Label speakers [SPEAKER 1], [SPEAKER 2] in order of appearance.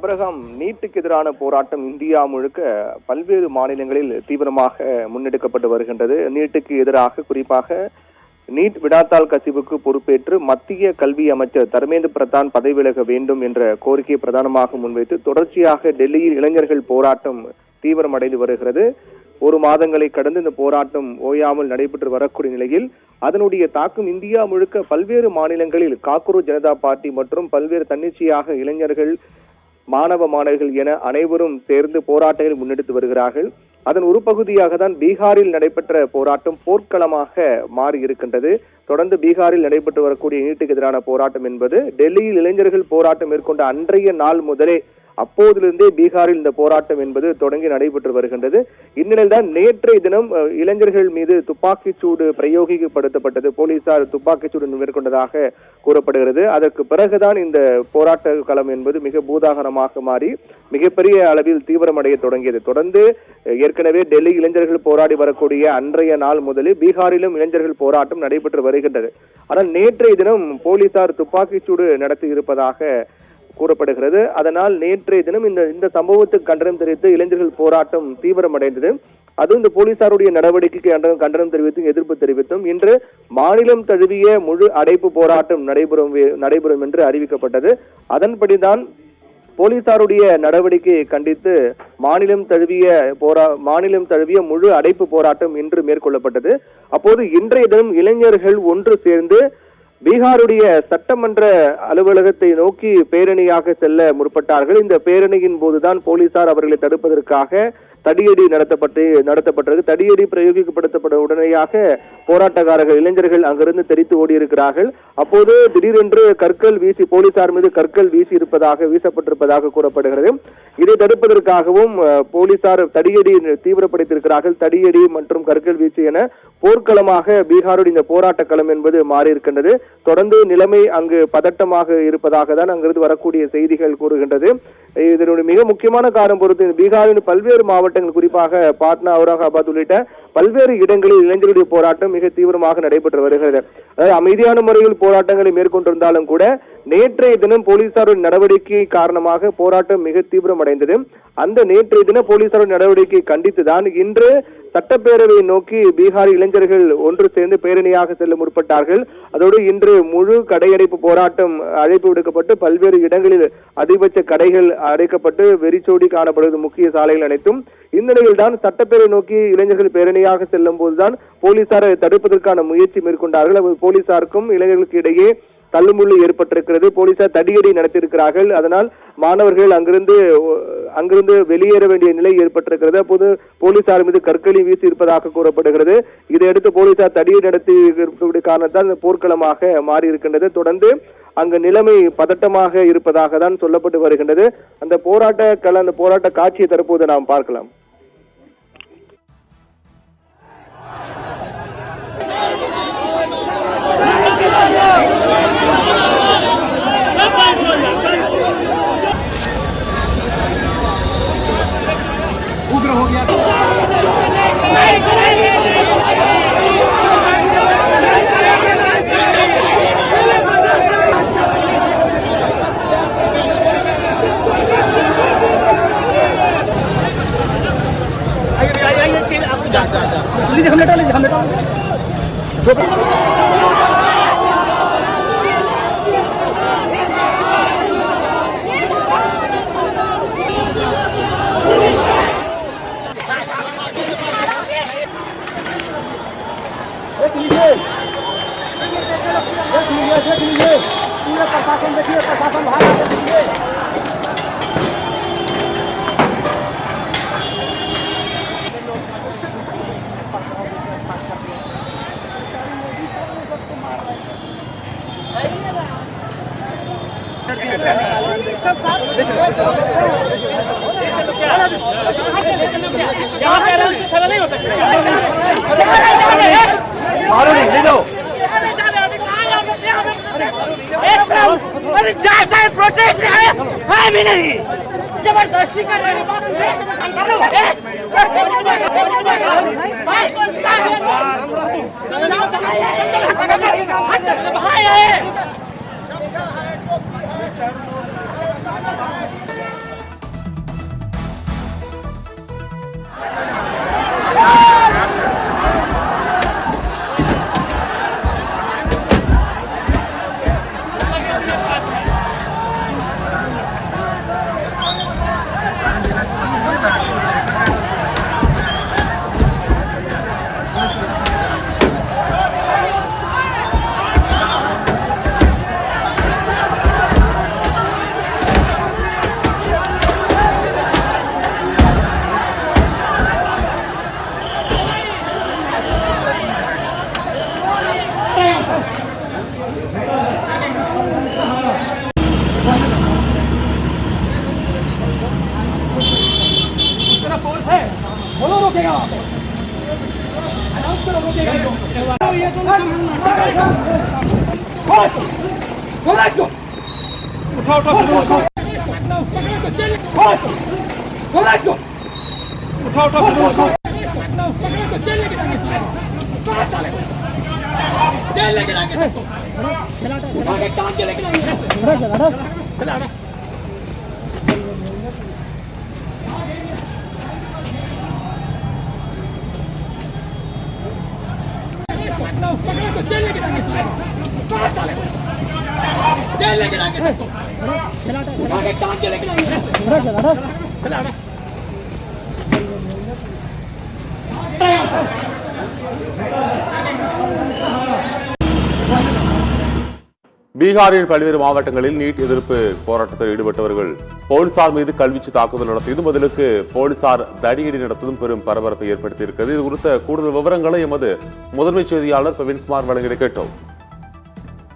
[SPEAKER 1] Abraham, நீட்டுக்கு எதிரான போராட்டம் இந்தியா முழுக்க பல்வேறு மாநிலங்களில் தீவிரமாக முன்னெடுக்கப்பட்டு வருகின்றது. நீட்டுக்கு எதிராக குறிப்பாக நீட் விடாத்தாள் கசிவுக்கு பொறுப்பேற்று மத்திய கல்வி அமைச்சர் தர்மேந்திர பிரதான் பதவி விலக வேண்டும் என்ற கோரிக்கையை பிரதானமாக முன்வைத்து தொடர்ச்சியாக டெல்லியில் இளைஞர்கள் போராட்டம் தீவிரமடைந்து வருகிறது. ஒரு மாதங்களை கடந்து இந்த போராட்டம் ஓயாமல் நடைபெற்று வரக்கூடிய நிலையில் அதனுடைய தாக்கம் இந்தியா முழுக்க பல்வேறு மாநிலங்களில் காக்ரோச் ஜனதா பார்ட்டி மற்றும் பல்வேறு தன்னிச்சையாக இளைஞர்கள், மாணவர்கள் என அனைவரும் சேர்ந்து போராட்டங்களை முன்னெடுத்து வருகிறார்கள். அதன் ஒரு பகுதியாக தான் பீகாரில் நடைபெற்ற போராட்டம் போர்க்களமாக மாறி இருக்கின்றது. தொடர்ந்து பீகாரில் நடைபெற்று வரக்கூடிய நீட்டுக்கு எதிரான போராட்டம் என்பது டெல்லியில் இளைஞர்கள் போராட்டம் மேற்கொண்ட அன்றைய நாள் முதலே, அப்போதிலிருந்தே பீகாரில் இந்த போராட்டம் என்பது தொடங்கி நடைபெற்று வருகின்றது. இந்நிலையில் தான் நேற்றைய தினம் இளைஞர்கள் மீது துப்பாக்கிச் சூடு பிரயோகிக்கப்படுத்தப்பட்டது. போலீசார் துப்பாக்கிச் சூடு மேற்கொண்டதாக கூறப்படுகிறது. அதற்கு பிறகுதான் இந்த போராட்ட களம் என்பது மிக பூதாகரமாக மாறி மிகப்பெரிய அளவில் தீவிரமடைய தொடங்கியது. தொடர்ந்து ஏற்கனவே டெல்லி இளைஞர்கள் போராடி வரக்கூடிய அன்றைய நாள் முதலில் பீகாரிலும் இளைஞர்கள் போராட்டம் நடைபெற்று வருகின்றது. ஆனால் நேற்றைய தினம் போலீசார் துப்பாக்கிச் சூடு நடத்தி இருப்பதாக கூறப்படுகிறது. அதனால் நேற்றைய தினம் இந்த சம்பவத்துக்கு கண்டனம் தெரிவித்து இளைஞர்கள் போராட்டம் தீவிரமடைந்தது. அதுவும் இந்த போலீசாருடைய நடவடிக்கைக்கு கண்டனம் தெரிவித்தும் எதிர்ப்பு தெரிவித்தும் இன்று மாநிலம் தழுவிய முழு அடைப்பு போராட்டம் நடைபெறும் என்று அறிவிக்கப்பட்டது. அதன்படிதான் போலீசாருடைய நடவடிக்கையை கண்டித்து மாநிலம் தழுவிய முழு அடைப்பு போராட்டம் இன்று மேற்கொள்ளப்பட்டது. அப்போது இன்றைய தினம் இளைஞர்கள் ஒன்று சேர்ந்து பீகாருடைய சட்டமன்ற அலுவலகத்தை நோக்கி பேரணியாக செல்ல முற்பட்டார்கள். இந்த பேரணியின் போதுதான் போலீசார் அவர்களை தடுப்பதற்காக தடியடி நடத்தப்பட்டது. தடியடி பிரயோகிக்கப்பட்ட உடனடியாக போராட்டக்காரர்கள் இளைஞர்கள் அங்கிருந்து தெரித்து ஓடி இருக்கிறார்கள். அப்போது திடீரென்று கற்கள் வீசி போலீசார் மீது கற்கள் வீசப்பட்டிருப்பதாக கூறப்படுகிறது. இதை தடுப்பதற்காகவும் போலீசார் தடியடி தீவிரப்படுத்தியிருக்கிறார்கள். தடியடி மற்றும் கற்கள் வீச்சு என போர்க்களமாக பீகாருடைய இந்த போராட்ட களம் என்பது மாறி இருக்கின்றது. தொடர்ந்து நிலைமை அங்கு பதட்டமாக இருப்பதாக தான் அங்கிருந்து வரக்கூடிய செய்திகள் கூறுகின்றது. இதனுடைய மிக முக்கியமான காரணம் பொறுத்து பீகாரின் பல்வேறு மாவட்டங்கள், குறிப்பாக பாட்னா, அவுரங்காபாத் உள்ளிட்ட பல்வேறு இடங்களில் இளைஞர்களுடைய போராட்டம் மிக தீவிரமாக நடைபெற்று வருகிறது. அதாவது அமைதியான முறையில் போராட்டங்களை மேற்கொண்டிருந்தாலும் கூட நேற்றைய தினம் போலீசாரின் நடவடிக்கை காரணமாக போராட்டம் மிக தீவிரமடைந்தது. அந்த நேற்றைய தின போலீசாரின் நடவடிக்கையை கண்டித்துதான் இன்று சட்டப்பேரவையை நோக்கி பீகார் இளைஞர்கள் ஒன்று சேர்ந்து பேரணியாக செல்ல முற்பட்டார்கள். அதோடு இன்று முழு கடையடைப்பு போராட்டம் அழைப்பு விடுக்கப்பட்டு பல்வேறு இடங்களில் அதிகபட்ச கடைகள் அடைக்கப்பட்டு வெறிச்சோடி காணப்படுவது முக்கிய சாலைகள் அனைத்தும். இந்நிலையில் தான் சட்டப்பேரவை நோக்கி இளைஞர்கள் பேரணியாக செல்லும் போதுதான் போலீசாரை தடுப்பதற்கான முயற்சி மேற்கொண்டார்கள். போலீசாருக்கும் இளைஞர்களுக்கு இடையே தள்ளுமுள்ளு ஏற்பட்டிருக்கிறது. போலீசார் தடியடி நடத்தியிருக்கிறார்கள். அதனால் மாணவர்கள் அங்கிருந்து வெளியேற வேண்டிய நிலை ஏற்பட்டிருக்கிறது. அப்போது போலீசார் மீது கற்களை வீசி இருப்பதாக கூறப்படுகிறது. இதையடுத்து போலீசார் தடியடி நடத்தி இருக்கக்கூடிய காரணத்தால் போர்க்களமாக மாறி இருக்கின்றது. தொடர்ந்து அங்கு நிலைமை பதட்டமாக இருப்பதாக தான் சொல்லப்பட்டு வருகின்றது. அந்த போராட்ட காட்சியை தற்போது நாம் பார்க்கலாம்.
[SPEAKER 2] पूरा प्रशासन देखिए, प्रशासन बाहर आकर देखिए। सब साथ खड़ा नहीं होता। मारो नहीं, ले लो। अरे जस्ट आई प्रोटेस्ट है भी नहीं, जबरदस्ती कर रहे बोलो रोकेगा अनाउंस करो रोकेगा उठाओ उठाओ उठाओ उठाओ जेल लेके जाएंगे सबको आगे काम के लेके जाएंगे पकड़ो तो जेल लेके जाएंगे जेल लेके जाएंगे सबको आगे काम के लेके जाएंगे
[SPEAKER 3] பீகாரின் பல்வேறு மாவட்டங்களில் நீட் எதிர்ப்பு போராட்டத்தில் ஈடுபட்டவர்கள் போலீசார் மீது கல்வீச்சு தாக்குதல் நடத்தியதும் பதிலுக்கு போலீசார் தடியடி நடத்ததும் பெரும் பரபரப்பை ஏற்படுத்தியிருக்கிறது. இது குறித்த கூடுதல் விவரங்களை எமது முதன்மை செய்தியாளர் பிரவீன்குமார் வழங்கிட கேட்டோம்.